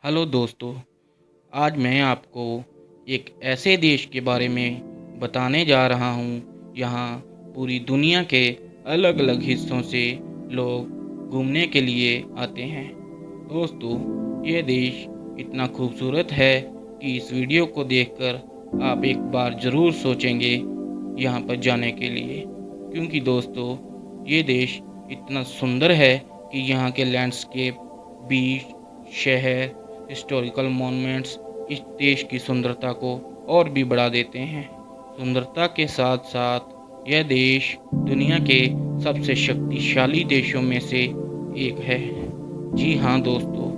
Hello दोस्तों। आज मैं आपको एक ऐसे देश के बारे में बताने जा रहा हूँ यहाँ पूरी दुनिया के अलग अलग हिस्सों से लोग घूमने के लिए आते हैं। दोस्तों, ये देश इतना खूबसूरत है कि इस वीडियो को देखकर आप एक बार ज़रूर सोचेंगे यहाँ पर जाने के लिए, क्योंकि दोस्तों ये देश इतना सुंदर है कि यहाँ के लैंडस्केप, बीच, शहर, हिस्टोरिकल मॉन्यूमेंट्स इस देश की सुंदरता को और भी बढ़ा देते हैं। सुंदरता के साथ साथ यह देश दुनिया के सबसे शक्तिशाली देशों में से एक है। जी हाँ दोस्तों,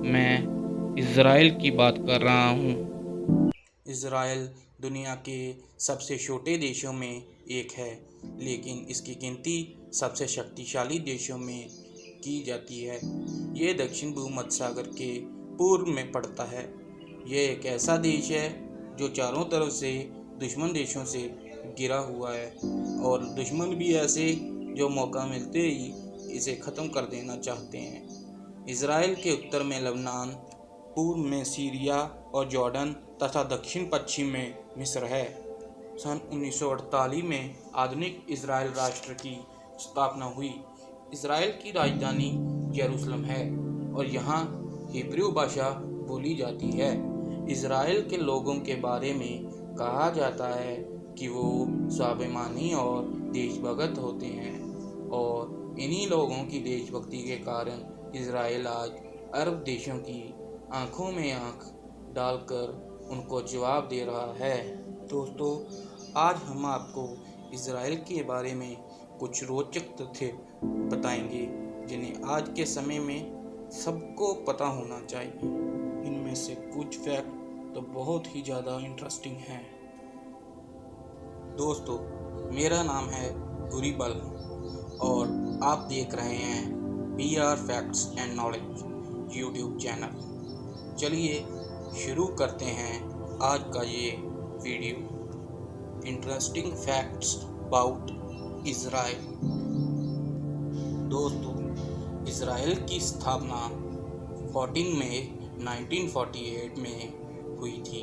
मैं इज़राइल की बात कर रहा हूँ। इज़राइल दुनिया के सबसे छोटे देशों में एक है, लेकिन इसकी गिनती सबसे शक्तिशाली देशों में की जाती है। ये दक्षिण भूमध्य सागर के पूर्व में पड़ता है। ये एक ऐसा देश है जो चारों तरफ से दुश्मन देशों से घिरा हुआ है, और दुश्मन भी ऐसे जो मौका मिलते ही इसे ख़त्म कर देना चाहते हैं। इज़राइल के उत्तर में लबनान, पूर्व में सीरिया और जॉर्डन तथा दक्षिण पश्चिम में मिस्र है। सन 1948 में आधुनिक इज़राइल राष्ट्र की स्थापना हुई। इज़राइल की राजधानी यरूशलेम है और यहाँ हिब्रू भाषा बोली जाती है। इज़राइल के लोगों के बारे में कहा जाता है कि वो स्वाभिमानी और देशभक्त होते हैं, और इन्हीं लोगों की देशभक्ति के कारण इज़राइल आज अरब देशों की आंखों में आंख डालकर उनको जवाब दे रहा है। दोस्तों, आज हम आपको इज़राइल के बारे में कुछ रोचक तथ्य बताएंगे जिन्हें आज के समय में सबको पता होना चाहिए। इनमें से कुछ फैक्ट तो बहुत ही ज़्यादा इंटरेस्टिंग हैं। दोस्तों, मेरा नाम है गुरीबल और आप देख रहे हैं BR facts and knowledge YouTube channel. चलिए शुरू करते हैं आज का ये video. Interesting facts about Israel. दोस्तों, इज़राइल की स्थापना 14 मई 1948 में हुई थी।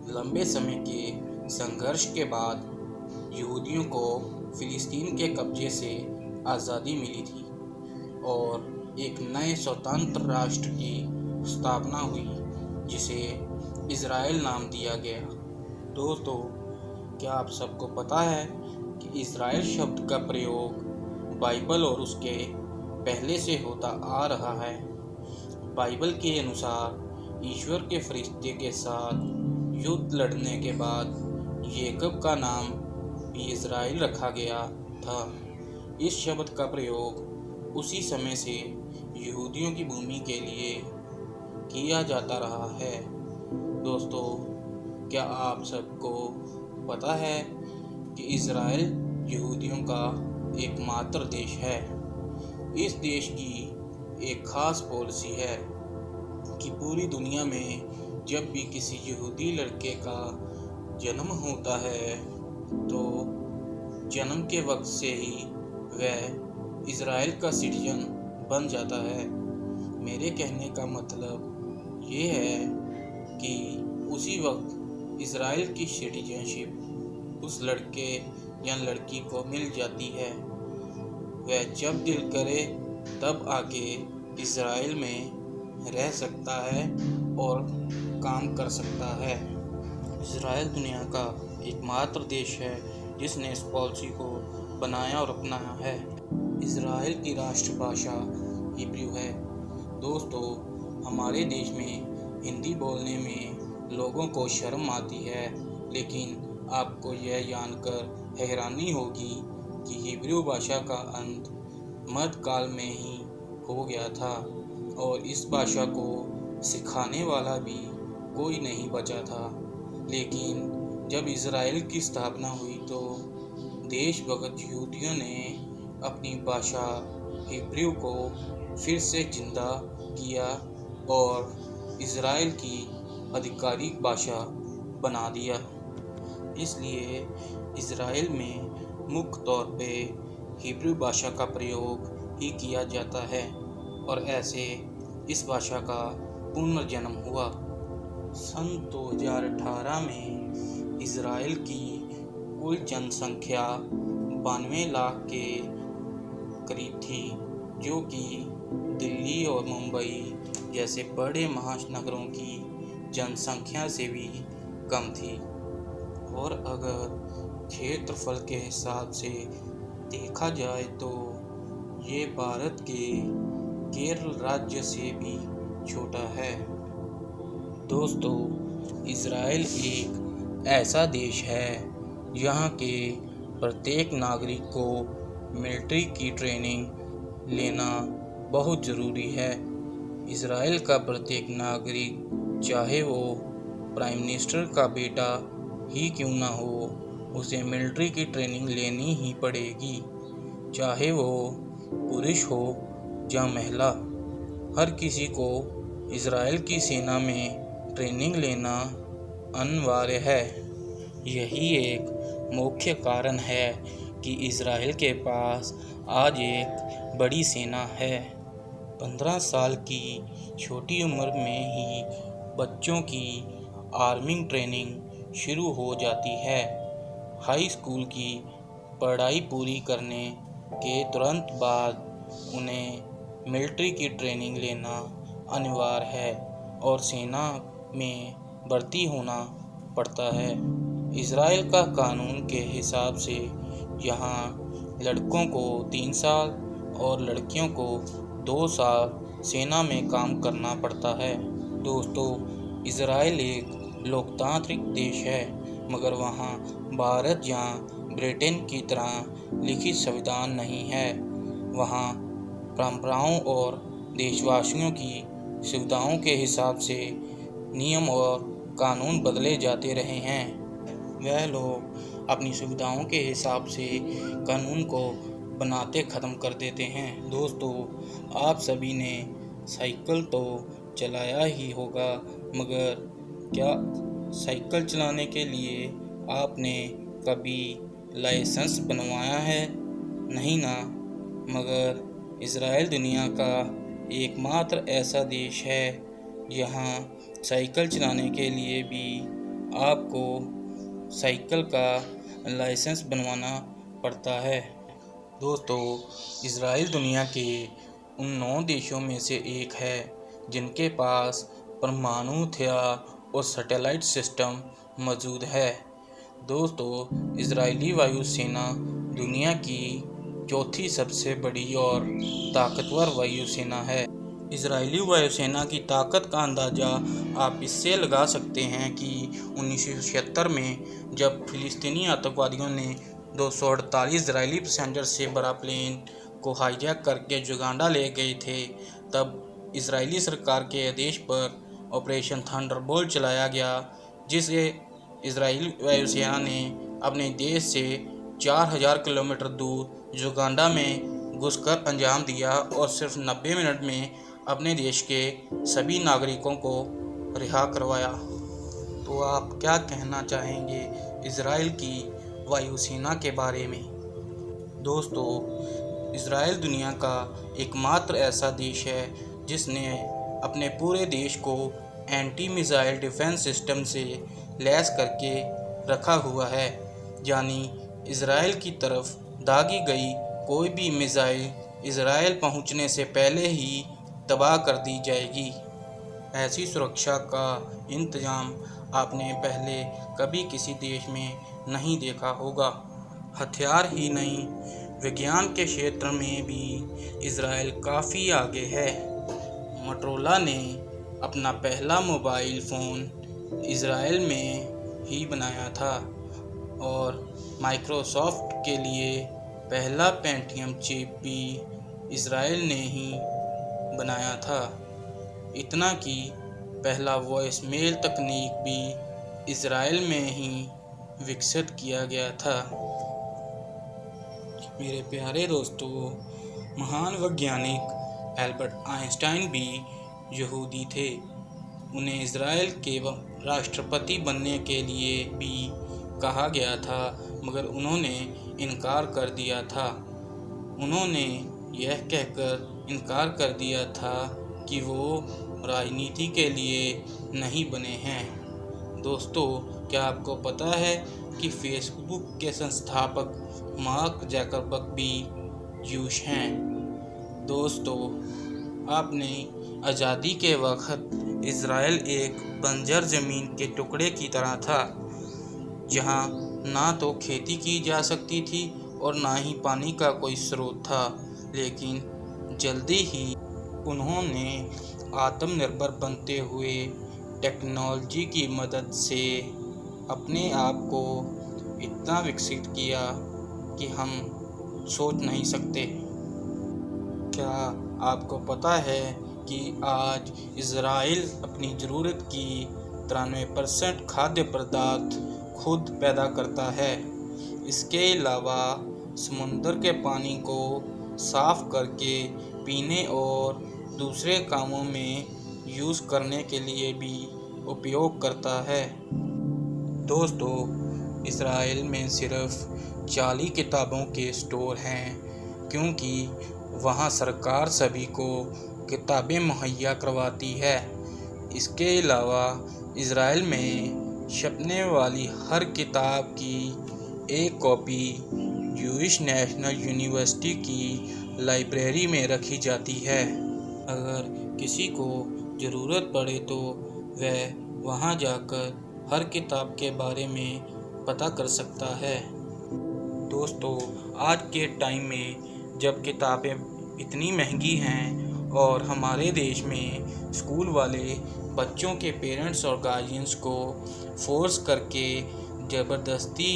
लंबे समय के संघर्ष के बाद यहूदियों को फिलिस्तीन के कब्जे से आज़ादी मिली थी और एक नए स्वतंत्र राष्ट्र की स्थापना हुई जिसे इज़राइल नाम दिया गया। दोस्तों, क्या आप सबको पता है कि इज़राइल शब्द का प्रयोग बाइबल और उसके पहले से होता आ रहा है। बाइबल के अनुसार ईश्वर के फरिश्ते के साथ युद्ध लड़ने के बाद याकूब का नाम भी इज़राइल रखा गया था। इस शब्द का प्रयोग उसी समय से यहूदियों की भूमि के लिए किया जाता रहा है। दोस्तों, क्या आप सबको पता है कि इज़राइल यहूदियों का एकमात्र देश है। इस देश की एक ख़ास पॉलिसी है कि पूरी दुनिया में जब भी किसी यहूदी लड़के का जन्म होता है तो जन्म के वक्त से ही वह इज़राइल का सिटीजन बन जाता है। मेरे कहने का मतलब ये है कि उसी वक्त इज़राइल की सिटीजनशिप उस लड़के या लड़की को मिल जाती है। वह जब दिल करे तब आके इज़राइल में रह सकता है और काम कर सकता है। इज़राइल दुनिया का एकमात्र देश है जिसने इस पॉलिसी को बनाया और अपनाया है। इज़राइल की राष्ट्रभाषा हिब्रू है। दोस्तों, हमारे देश में हिंदी बोलने में लोगों को शर्म आती है, लेकिन आपको यह जानकर हैरानी होगी कि हिब्रू भाषा का अंत मध्यकाल में ही हो गया था और इस भाषा को सिखाने वाला भी कोई नहीं बचा था। लेकिन जब इज़राइल की स्थापना हुई तो देशभक्त यहूदियों ने अपनी भाषा हिब्रू को फिर से जिंदा किया और इज़राइल की आधिकारिक भाषा बना दिया। इसलिए इज़राइल में मुख्य तौर पे हिब्रू भाषा का प्रयोग ही किया जाता है और ऐसे इस भाषा का पुनर्जन्म हुआ। सन 2018 में इजराइल की कुल जनसंख्या 92 लाख के करीब थी, जो कि दिल्ली और मुंबई जैसे बड़े महानगरों की जनसंख्या से भी कम थी। और अगर क्षेत्रफल के हिसाब से देखा जाए तो ये भारत के केरल राज्य से भी छोटा है। दोस्तों, इजराइल एक ऐसा देश है यहाँ के प्रत्येक नागरिक को मिलिट्री की ट्रेनिंग लेना बहुत ज़रूरी है। इजराइल का प्रत्येक नागरिक, चाहे वो प्राइम मिनिस्टर का बेटा ही क्यों ना हो, उसे मिलिट्री की ट्रेनिंग लेनी ही पड़ेगी, चाहे वो पुरुष हो या महिला। हर किसी को इजराइल की सेना में ट्रेनिंग लेना अनिवार्य है। यही एक मुख्य कारण है कि इजराइल के पास आज एक बड़ी सेना है। 15 साल की छोटी उम्र में ही बच्चों की आर्मी ट्रेनिंग शुरू हो जाती है। हाई स्कूल की पढ़ाई पूरी करने के तुरंत बाद उन्हें मिलिट्री की ट्रेनिंग लेना अनिवार्य है और सेना में भर्ती होना पड़ता है। इजराइल का कानून के हिसाब से यहाँ लड़कों को 3 साल और लड़कियों को 2 साल सेना में काम करना पड़ता है। दोस्तों, इजराइल एक लोकतांत्रिक देश है, मगर वहाँ भारत या ब्रिटेन की तरह लिखित संविधान नहीं है। वहाँ परंपराओं और देशवासियों की सुविधाओं के हिसाब से नियम और कानून बदले जाते रहे हैं। वह लोग अपनी सुविधाओं के हिसाब से कानून को बनाते ख़त्म कर देते हैं। दोस्तों, आप सभी ने साइकिल तो चलाया ही होगा, मगर क्या साइकिल चलाने के लिए आपने कभी लाइसेंस बनवाया है? नहीं ना। मगर इजराइल दुनिया का एकमात्र ऐसा देश है जहाँ साइकिल चलाने के लिए भी आपको साइकिल का लाइसेंस बनवाना पड़ता है। दोस्तों, इजराइल दुनिया के उन 9 देशों में से एक है जिनके पास परमाणु हथियार और सैटेलाइट सिस्टम मौजूद है। दोस्तों, इजरायली वायुसेना दुनिया की चौथी सबसे बड़ी और ताकतवर वायुसेना है। इजरायली वायुसेना की ताकत का अंदाज़ा आप इससे लगा सकते हैं कि 1976 में जब फिलिस्तीनी आतंकवादियों ने 248 इजरायली पैसेंजर से भरा प्लेन को हाईजैक करके युगांडा ले गए थे, तब इजरायली सरकार के आदेश पर ऑपरेशन थंडरबोल्ट चलाया गया, जिसे इजरायली वायुसेना ने अपने देश से 4000 किलोमीटर दूर युगांडा में घुसकर अंजाम दिया और सिर्फ 90 मिनट में अपने देश के सभी नागरिकों को रिहा करवाया। तो आप क्या कहना चाहेंगे इजराइल की वायुसेना के बारे में? दोस्तों, इजराइल दुनिया का एकमात्र ऐसा देश है जिसने अपने पूरे देश को एंटी मिसाइल डिफेंस सिस्टम से लैस करके रखा हुआ है, यानी इजराइल की तरफ दागी गई कोई भी मिसाइल इजराइल पहुंचने से पहले ही तबाह कर दी जाएगी। ऐसी सुरक्षा का इंतजाम आपने पहले कभी किसी देश में नहीं देखा होगा। हथियार ही नहीं, विज्ञान के क्षेत्र में भी इजराइल काफ़ी आगे है। मोटोरोला ने अपना पहला मोबाइल फ़ोन इजराइल में ही बनाया था और माइक्रोसॉफ्ट के लिए पहला पेंटियम चिप भी इजराइल ने ही बनाया था। इतना कि पहला वॉइस मेल तकनीक भी इजराइल में ही विकसित किया गया था। मेरे प्यारे दोस्तों, महान वैज्ञानिक एल्बर्ट आइंस्टाइन भी यहूदी थे। उन्हें इजराइल के राष्ट्रपति बनने के लिए भी कहा गया था, मगर उन्होंने इनकार कर दिया था। उन्होंने यह कहकर इनकार कर दिया था कि वो राजनीति के लिए नहीं बने हैं। दोस्तों, क्या आपको पता है कि फेसबुक के संस्थापक मार्क ज़करबर्ग भी जूश हैं? दोस्तों, आपने आज़ादी के वक्त इज़राइल एक बंजर ज़मीन के टुकड़े की तरह था, जहां ना तो खेती की जा सकती थी और ना ही पानी का कोई स्रोत था। लेकिन जल्दी ही उन्होंने आत्मनिर्भर बनते हुए टेक्नोलॉजी की मदद से अपने आप को इतना विकसित किया कि हम सोच नहीं सकते। क्या आपको पता है कि आज इज़राइल अपनी ज़रूरत की 93% खाद्य पदार्थ खुद पैदा करता है। इसके अलावा समुद्र के पानी को साफ करके पीने और दूसरे कामों में यूज़ करने के लिए भी उपयोग करता है। दोस्तों, इज़राइल में सिर्फ 40 किताबों के स्टोर हैं, क्योंकि वहाँ सरकार सभी को किताबें मुहैया करवाती है। इसके अलावा इज़राइल में छपने वाली हर किताब की एक कॉपी ज्यूइश नेशनल यूनिवर्सिटी की लाइब्रेरी में रखी जाती है। अगर किसी को ज़रूरत पड़े तो वह वहाँ जाकर हर किताब के बारे में पता कर सकता है। दोस्तों, आज के टाइम में जब किताबें इतनी महंगी हैं और हमारे देश में स्कूल वाले बच्चों के पेरेंट्स और गार्जियंस को फोर्स करके ज़बरदस्ती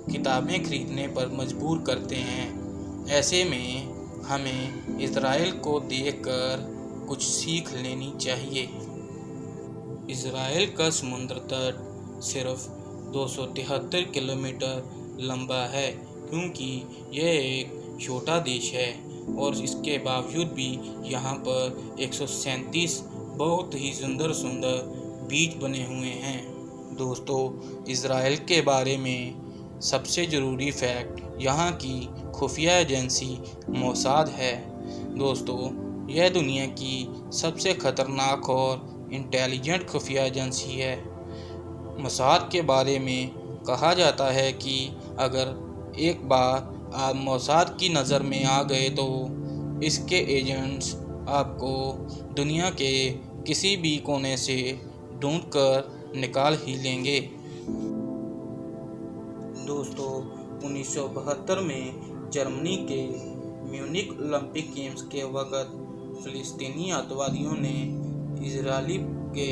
किताबें खरीदने पर मजबूर करते हैं, ऐसे में हमें इज़राइल को देखकर कुछ सीख लेनी चाहिए। इज़राइल का समुद्र तट सिर्फ 273 किलोमीटर लंबा है, क्योंकि यह एक छोटा देश है और इसके बावजूद भी यहाँ पर 137 बहुत ही सुंदर बीच बने हुए हैं। दोस्तों, इज़राइल के बारे में सबसे ज़रूरी फैक्ट यहाँ की खुफिया एजेंसी मोसाद है। दोस्तों, यह दुनिया की सबसे ख़तरनाक और इंटेलिजेंट खुफिया एजेंसी है। मोसाद के बारे में कहा जाता है कि अगर एक बार आप मोसाद की नज़र में आ गए तो इसके एजेंट्स आपको दुनिया के किसी भी कोने से ढूंढकर निकाल ही लेंगे। दोस्तों, 1972 में जर्मनी के म्यूनिख ओलंपिक गेम्स के वक़्त फ़िलिस्तीनी आतंकवादियों ने इजरायली के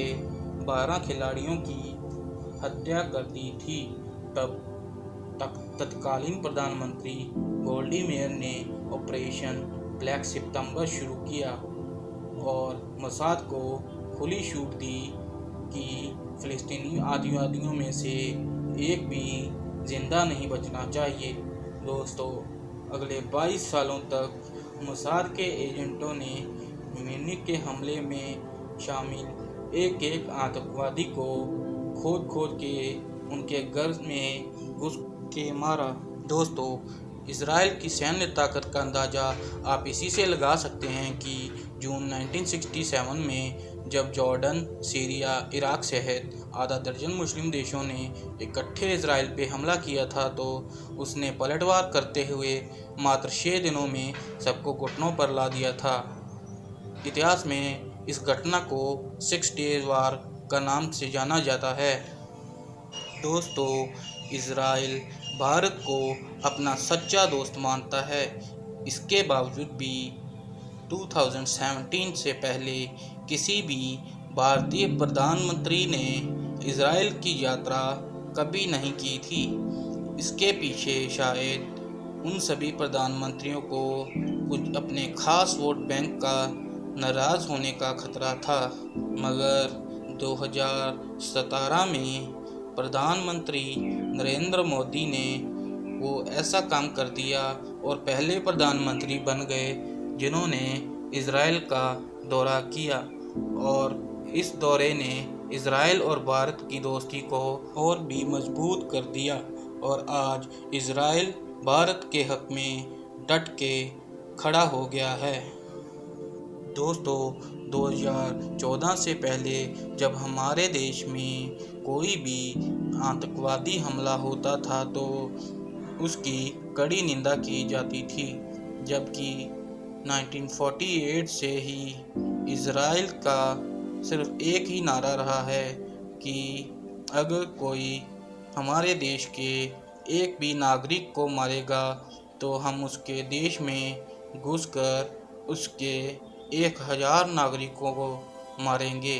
12 खिलाड़ियों की हत्या कर दी थी। तब तत्कालीन प्रधानमंत्री गोल्डी मेयर ने ऑपरेशन ब्लैक सितंबर शुरू किया और मोसाद को खुली छूट दी कि फ़िलिस्तीनी आतंकवादियों में से एक भी जिंदा नहीं बचना चाहिए। दोस्तों, अगले 22 सालों तक मोसाद के एजेंटों ने म्यूनिख के हमले में शामिल एक आतंकवादी को खोद के उनके घर में घुस के मारा। दोस्तों, इज़राइल की सैन्य ताकत का अंदाज़ा आप इसी से लगा सकते हैं कि जून 1967 में जब जॉर्डन, सीरिया, इराक सहित आधा दर्जन मुस्लिम देशों ने इकट्ठे इज़राइल पे हमला किया था, तो उसने पलटवार करते हुए मात्र 6 दिनों में सबको घुटनों पर ला दिया था। इतिहास में इस घटना को 6 डेज़ वार का नाम से जाना जाता है। दोस्तों, इज़राइल भारत को अपना सच्चा दोस्त मानता है। इसके बावजूद भी 2017 से पहले किसी भी भारतीय प्रधानमंत्री ने इज़राइल की यात्रा कभी नहीं की थी। इसके पीछे शायद उन सभी प्रधानमंत्रियों को कुछ अपने खास वोट बैंक का नाराज़ होने का खतरा था, मगर 2017 में प्रधानमंत्री नरेंद्र मोदी ने वो ऐसा काम कर दिया और पहले प्रधानमंत्री बन गए जिन्होंने इज़राइल का दौरा किया, और इस दौरे ने इज़राइल और भारत की दोस्ती को और भी मजबूत कर दिया और आज इज़राइल भारत के हक में डट के खड़ा हो गया है। दोस्तों, 2014 से पहले जब हमारे देश में कोई भी आतंकवादी हमला होता था तो उसकी कड़ी निंदा की जाती थी, जबकि 1948 से ही इज़राइल का सिर्फ एक ही नारा रहा है कि अगर कोई हमारे देश के एक भी नागरिक को मारेगा तो हम उसके देश में घुसकर उसके 1000 नागरिकों को मारेंगे।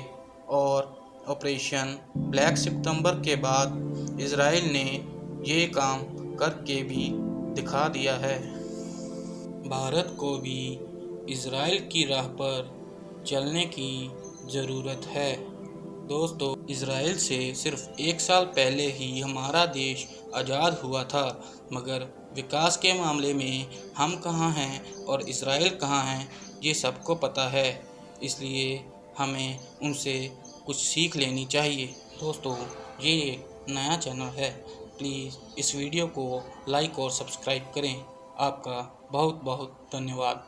और ऑपरेशन ब्लैक सितंबर के बाद इज़राइल ने ये काम करके भी दिखा दिया है। भारत को भी इज़राइल की राह पर चलने की ज़रूरत है। दोस्तों, इज़राइल से सिर्फ 1 साल पहले ही हमारा देश आज़ाद हुआ था, मगर विकास के मामले में हम कहाँ हैं और इज़राइल कहाँ हैं ये सबको पता है। इसलिए हमें उनसे कुछ सीख लेनी चाहिए। दोस्तों, ये एक नया चैनल है, प्लीज़ इस वीडियो को लाइक और सब्सक्राइब करें। आपका बहुत बहुत धन्यवाद।